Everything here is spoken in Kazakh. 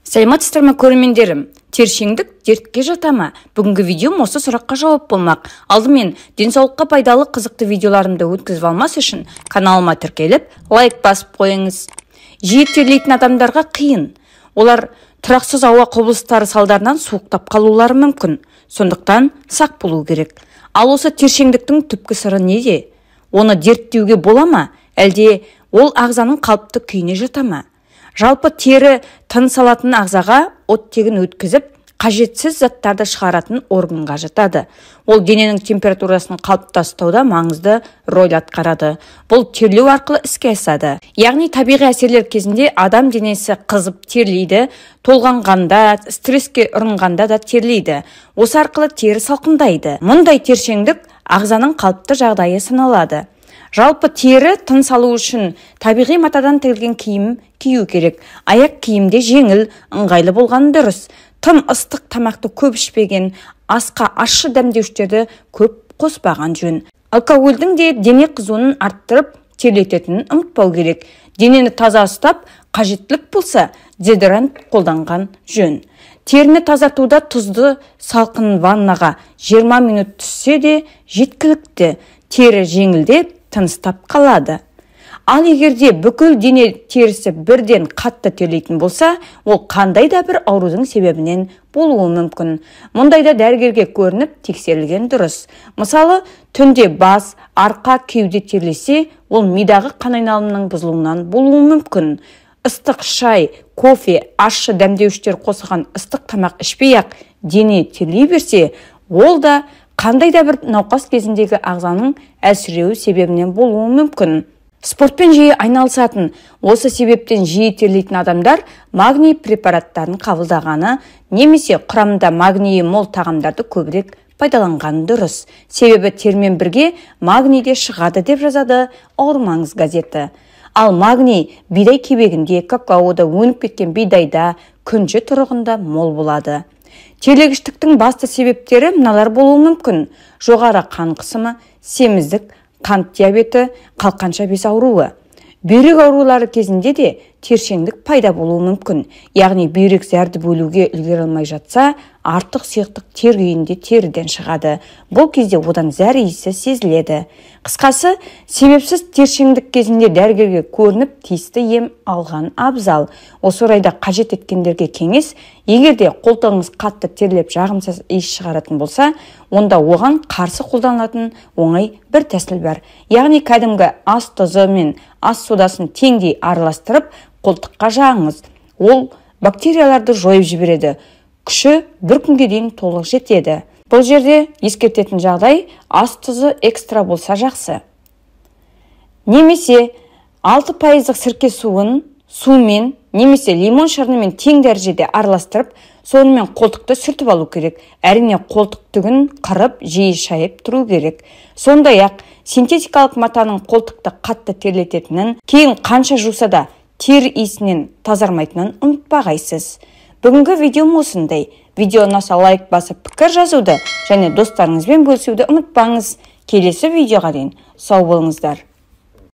Саламатсыздар ма көрермендерім? Тершеңдік дертке жата ма? Бүгінгі видеом осы сұраққа жауап болмақ. Алдымен денсаулыққа пайдалы қызықты видеоларымды өткізіп алмас үшін каналыма тіркеліп, лайк басып қойыңыз. Жиі терлейтін адамдарға қиын. Олар тұрақсыз ауа құбылыстары салдарынан суықтап қалулары мүмкін. Сондықтан сақ болу керек. Ал осы тершеңдіктің түпкі сыры неде? Оны дерттеуге бола ма? Әлде ол ағзаның қалыпты күйіне жата ма? Жалпы тері тыныс алатын ағзаға оттегін өткізіп, қажетсіз заттарды шығаратын органға жатады. Ол дененің температурасын қалыпта ұстауда маңызды рөл атқарады. Бұл терлеу арқылы іске асады. Яғни табиғи әсерлер кезінде адам денесі қызып терлейді, толғанғанда, стресске ұрынғанда да терлейді. Осы арқылы тері салқындайды. Мұндай тершеңдік ағзаның қалыпты жағдайы саналады. Жалпы тері тыныс алу үшін табиғи матадан тігілген киім кию керек. Аяқ киімде жеңіл, ыңғайлы болғаны дұрыс. Тым ыстық тамақты көп ішпеген, асқа ащы дәмдеуіштерді көп қоспаған жөн. Алкогольдің де дене қызуын арттырып, терлететінін ұмытпау керек. Денені таза ұстап, қажеттілік болса, дезодорант қолданған жөн. Теріні тазартуда тұзды салқын ваннаға 20 минут түссе де жеткілікті. Тері жеңілдеп, тыныстап қалады. Ал егерде бүкіл дене терісі бірден қатты терлейтін болса, ол қандай да бір аурудың себебінен болуы мүмкін. Мұндайда дәрігерге көрініп тексерілген дұрыс. Мысалы, түнде бас, арқа, кеуде терлесе, ол мидағы қан айналымының бұзылуынан болуы мүмкін. Ыстық шай, кофе, ащы дәмдеуіштер қосылған ыстық тамақ ішпей-ақ дене терлей берсе, ол да қандай да бір науқас кезіндегі ағзаның әлсіреуі себебінен болуы мүмкін. Спортпен жиі айналысатын, осы себептен жиі терлейтін адамдар магний препараттарын қабылдағаны немесе құрамында магнийі мол тағамдарды көбірек пайдаланғаны дұрыс. Себебі термен бірге магний де шығады деп жазады Ауырмаңыз газеті. Ал магний бидай кебегінде, какаода, өніп кеткен бидайда, күнжі тұрығында мол болады. Терлегіштіктің басты себептері мыналар болуы мүмкін: жоғары қан қысымы, семіздік, қант диабеті, қалқанша без ауруы. Бүйрек аурулары кезінде де тершеңдік пайда болуы мүмкін. Яғни бүйрек зәрді бөлуге үлгере алмай жатса, артық сұйықтық тер күйінде теріден шығады. Бұл кезде одан зәр иісі сезіледі. Қысқасы, себепсіз тершеңдік кезінде дәрігерге көрініп, тиісті ем алған абзал. Осы орайда қажет еткендерге кеңес: егерде қолтығыңыз қатты терлеп жағымсыз иіс шығаратын болса, онда оған қарсы қолданылатын оңай бір тәсіл бар. Яғни кәдімгі ас тұзы мен ас содасын теңдей араластырып, қолтыққа жағыңыз. Ол бактерияларды жойып жібереді. Күші бір күнге дейін толық жетеді. Бұл жерде ескертетін жағдай: ас тұзы экстра болса жақсы. Немесе 6% сірке сумен немесе лимон шырынымен тең дәрежеде араластырып, сонымен қолтықты сүртіп алу керек. Әрине қолтық түгін қырып, жиі шайып тұру керек. Сондай-ақ синтетикалық матаның қолтықты қатты терлететінін, кейін қанша жуса да тер иісінен тазармайтынын ұмытпағайсыз. Бүгінгі видеом осындай. Видео ұнаса лайк басып пікір жазуды және достарыңызбен бөлісуді ұмытпаңыз. Келесі видеоға дейін сау болыңыздар.